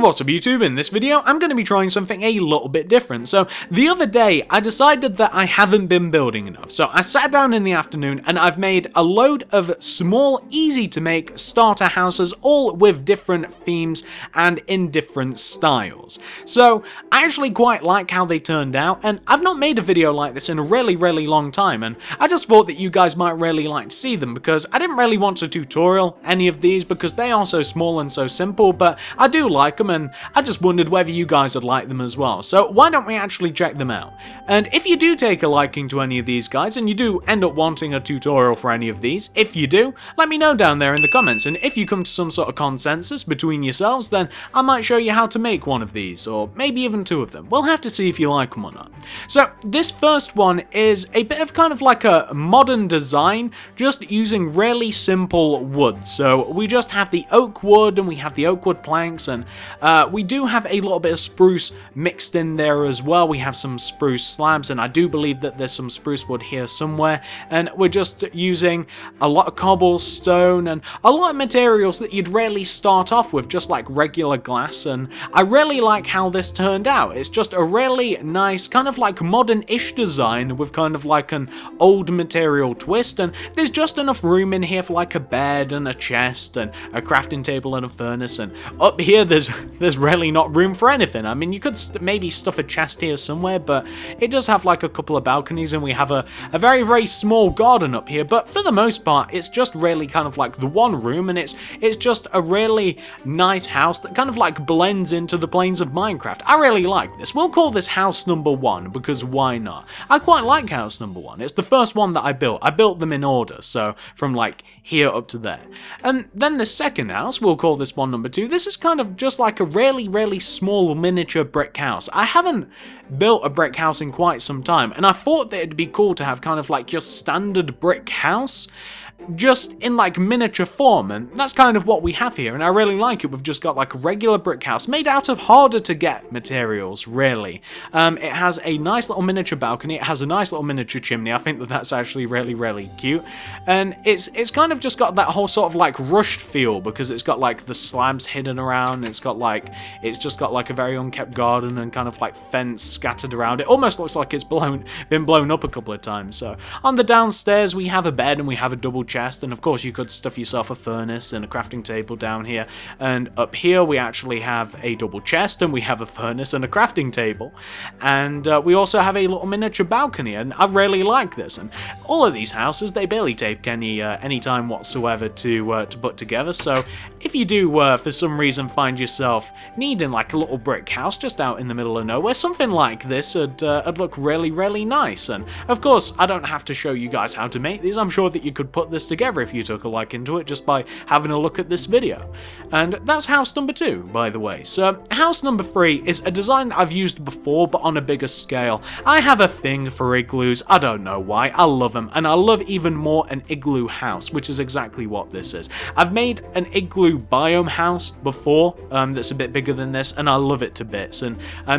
what's up YouTube? In this video, I'm going to be trying something a little bit different. So, the other day, I decided that I haven't been building enough. So, I sat down in the afternoon and I've made a load of small, easy to make starter houses, all with different themes and in different styles. So, I actually quite like how they turned out, and I've not made a video like this in a really long time, and I just thought that you guys might really like to see them, because I didn't really want to tutorial any of these because they are so small and so simple, but I do like them, and I just wondered whether you guys would like them as well. So why don't we actually check them out? And if you do take a liking to any of these guys, and you do end up wanting a tutorial for any of these, if you do, let me know down there in the comments, and if you come to some sort of consensus between yourselves, then I might show you how to make one of these, or maybe even two of them. We'll have to see if you like them or not. So this first one is a bit of kind of like a modern design, just using really simple wood. So we just have the oak wood, and we have the oak wood planks, and we do have a little bit of spruce mixed in there as well. We have some spruce slabs, and I do believe that there's some spruce wood here somewhere, and we're just using a lot of cobblestone and a lot of materials that you'd rarely start off with, just like regular glass. And I really like how this turned out. It's just a really nice kind of like modern-ish design with kind of like an old material twist, and there's just enough room in here for like a bed and a chest and a crafting table and a furnace, and up here there's really not room for anything. I mean, you could maybe stuff a chest here somewhere, but it does have like a couple of balconies, and we have a very small garden up here, but for the most part it's just really kind of like the one room, and it's just a really nice house that kind of like blends into the planes of Minecraft. I really like this. We'll call this house number 1, because why not? I quite like house number 1. It's the first one that I built. I built them in order, so from like here up to there. And then the second house, we'll call this one number 2. This is kind of just like a really small miniature brick house. I haven't built a brick house in quite some time, and I thought that it'd be cool to have kind of like your standard brick house, just in like miniature form, and that's kind of what we have here, and I really like it. We've just got like a regular brick house made out of harder to get materials, really. It has a nice little miniature balcony, it has a nice little miniature chimney. I think that that's actually really cute, and it's kind of just got that whole sort of like rushed feel, because it's got like the slabs hidden around, it's just got like a very unkept garden and kind of like fence scattered around. It almost looks like it's been blown up a couple of times. So on the downstairs we have a bed, and we have a double chest, and of course you could stuff yourself a furnace and a crafting table down here, and up here we actually have a double chest, and we have a furnace and a crafting table, and we also have a little miniature balcony, and I really like this. And all of these houses, they barely take any time whatsoever to put together. So if you do for some reason find yourself needing like a little brick house just out in the middle of nowhere, something like this would look really nice. And of course I don't have to show you guys how to make these. I'm sure that you could put this together if you took a liking to it just by having a look at this video. And that's house number 2, by the way. So house number 3 is a design that I've used before, but on a bigger scale. I have a thing for igloos. I don't know why. I love them, and I love even more an igloo house, which is exactly what this is. I've made an igloo biome house before that's a bit bigger than this, and I love it to bits, and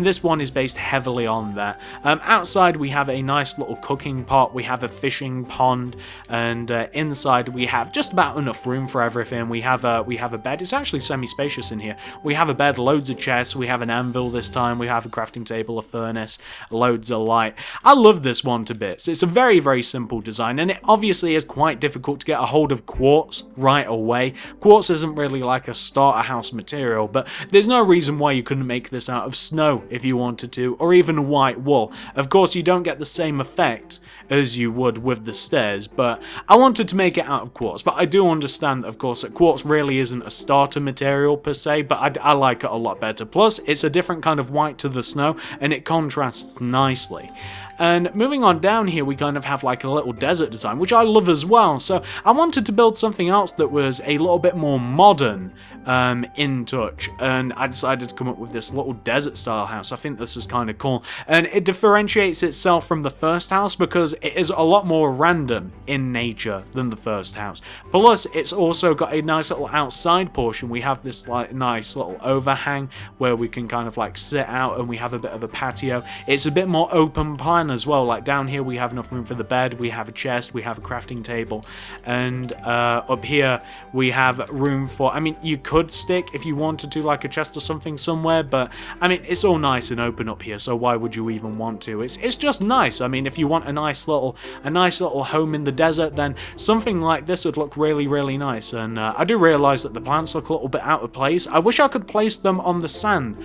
this one is based heavily on that. Outside we have a nice little cooking pot, we have a fishing pond, and inside we have just about enough room for everything. We have a bed. It's actually semi-spacious in here. We have a bed, loads of chests, we have an anvil this time, we have a crafting table, a furnace, loads of light. I love this one to bits. It's a very simple design, and it obviously is quite difficult to get a hold of quartz right away. Quartz isn't really like a starter house material, but there's no reason why you couldn't make this out of snow if you wanted to, or even white wool. Of course you don't get the same effect as you would with the stairs, but I wanted to make it out of quartz. But I do understand that of course that quartz really isn't a starter material per se, but I like it a lot better. Plus it's a different kind of white to the snow, and it contrasts nicely. And moving on down here, we kind of have like a little desert design, which I love as well. So I wanted to build something else that was a little bit more modern in touch, and I decided to come up with this little desert style house. I think this is kind of cool, and it differentiates itself from the first house because it is a lot more random in nature than the first house. Plus, it's also got a nice little outside portion. We have this like nice little overhang where we can kind of like sit out, and we have a bit of a patio. It's a bit more open plan as well. Like down here we have enough room for the bed, we have a chest, we have a crafting table, and up here we have room for, I mean, you could stick if you wanted to like a chest or something somewhere, but I mean, it's all nice and open up here, so why would you even want to? It's just nice. I mean, if you want a nice little home in the desert, then something like this would look really nice. And I do realize that the plants look a little bit out of place. I wish I could place them on the sand,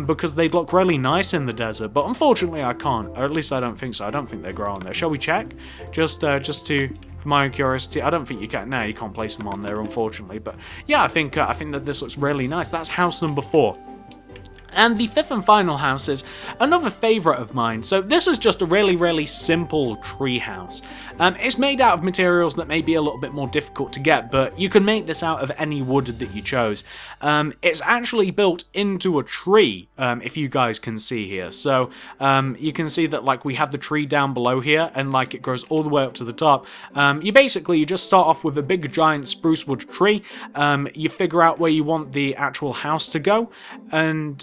because they'd look really nice in the desert, but unfortunately I can't, or at least I don't think so. I don't think they grow on there. Shall we check? Just to, for my own curiosity. I don't think you can. No, you can't place them on there, unfortunately. But yeah, I think that this looks really nice. That's house number 4. And the 5th and final house is another favourite of mine. So this is just a really simple tree house. It's made out of materials that may be a little bit more difficult to get, but you can make this out of any wood that you chose. It's actually built into a tree, if you guys can see here. So you can see that like we have the tree down below here, and like it goes all the way up to the top. You just start off with a big giant spruce wood tree. You figure out where you want the actual house to go, and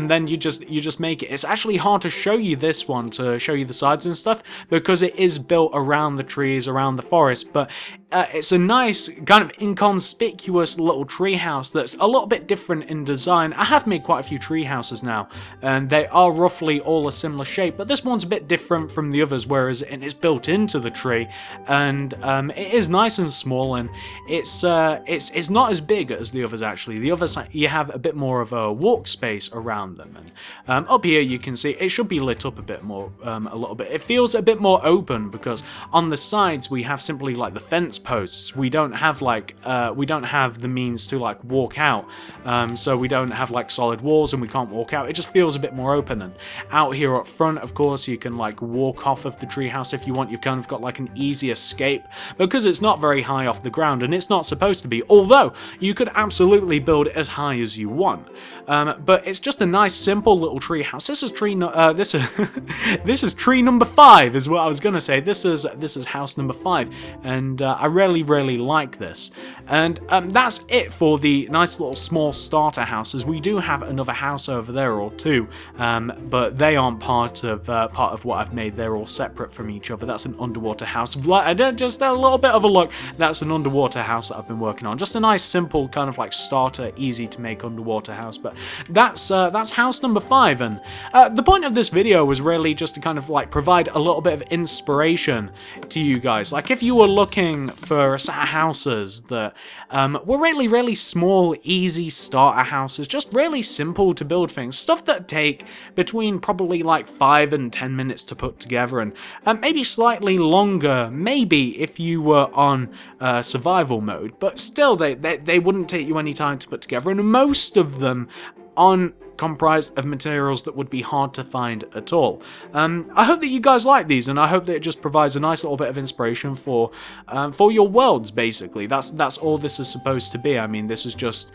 then you just make it. It's actually hard to show you this one, to show you the sides and stuff, because it is built around the trees, around the forest, but it's a nice kind of inconspicuous little tree house that's a little bit different in design. I have made quite a few tree houses now, and they are roughly all a similar shape, but this one's a bit different from the others, whereas it is built into the tree, and it is nice and small, and it's not as big as the others actually. The others, you have a bit more of a walk space around them, and up here you can see it should be lit up a bit more, a little bit. It feels a bit more open because on the sides we have simply like the fence posts. We don't have like we don't have the means to like walk out, so we don't have like solid walls and we can't walk out. It just feels a bit more open. And out here up front, of course, you can like walk off of the treehouse if you want. You've kind of got like an easy escape because it's not very high off the ground, and it's not supposed to be, although you could absolutely build it as high as you want. But it's just a nice simple little tree house. This is tree this is tree number 5 is what I was gonna say. This is house number 5, and I really like this. And that's it for the nice little small starter houses. We do have another house over there or two, but they aren't part of what I've made. They're all separate from each other. That's an underwater house. Just a little bit of a look. That's an underwater house that I've been working on. Just a nice simple kind of like starter, easy to make underwater house. But that's house number 5, and the point of this video was really just to kind of like provide a little bit of inspiration to you guys. Like if you were looking for a set of houses that were really small, easy starter houses, just really simple to build things, stuff that take between probably like 5 and 10 minutes to put together, and maybe slightly longer, maybe if you were on survival mode, but still they wouldn't take you any time to put together, and most of them aren't comprised of materials that would be hard to find at all. I hope that you guys like these, and I hope that it just provides a nice little bit of inspiration for your worlds, basically. That's all this is supposed to be. I mean, this is just...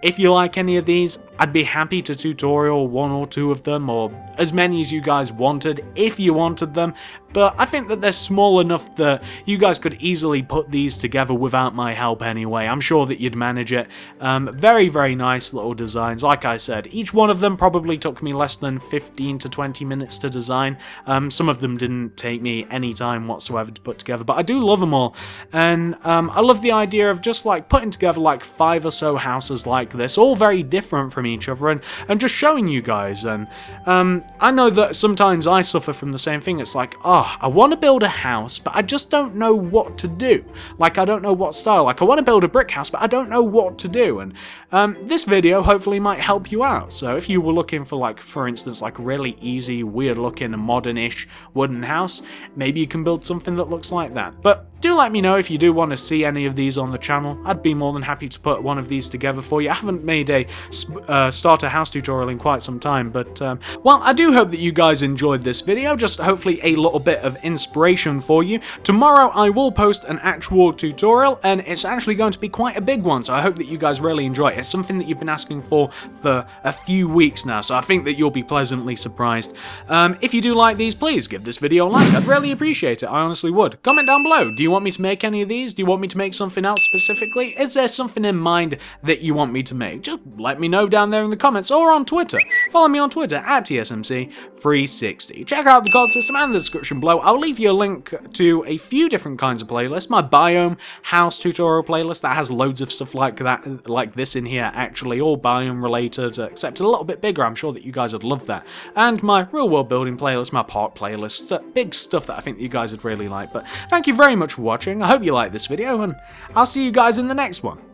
If you like any of these, I'd be happy to tutorial 1 or 2 of them, or as many as you guys wanted, if you wanted them, but I think that they're small enough that you guys could easily put these together without my help anyway. I'm sure that you'd manage it. Very nice little designs. Like I said, each one of them probably took me less than 15 to 20 minutes to design. Some of them didn't take me any time whatsoever to put together, but I do love them all, and I love the idea of just like putting together like 5 or so houses like this, all very different from each other, and just showing you guys. And I know that sometimes I suffer from the same thing. It's like, oh, I want to build a house, but I just don't know what to do. Like, I don't know what style. Like, I want to build a brick house, but I don't know what to do. And this video hopefully might help you out. So if you were looking for, like, for instance, like a really easy, weird looking, modern-ish wooden house, maybe you can build something that looks like that. But do let me know if you do want to see any of these on the channel. I'd be more than happy to put one of these together for you. I haven't made a start a house tutorial in quite some time, but well, I do hope that you guys enjoyed this video, just hopefully a little bit of inspiration for you. Tomorrow I will post an actual tutorial, and it's actually going to be quite a big one, so I hope that you guys really enjoy it. It's something that you've been asking for a few weeks now, so I think that you'll be pleasantly surprised. If you do like these, please give this video a like. I'd really appreciate it, I honestly would. Comment down below, do you want me to make any of these? Do you want me to make something else specifically? Is there something in mind that you want me to make? Just let me know down there in the comments or on Twitter. Follow me on Twitter at TSMC360. Check out the card system and the description below. I'll leave you a link to a few different kinds of playlists. My biome house tutorial playlist that has loads of stuff like that, like this in here, actually, all biome related, except a little bit bigger. I'm sure that you guys would love that. And my real world building playlist, my park playlist, big stuff that I think that you guys would really like. But thank you very much for watching. I hope you liked this video, and I'll see you guys in the next one.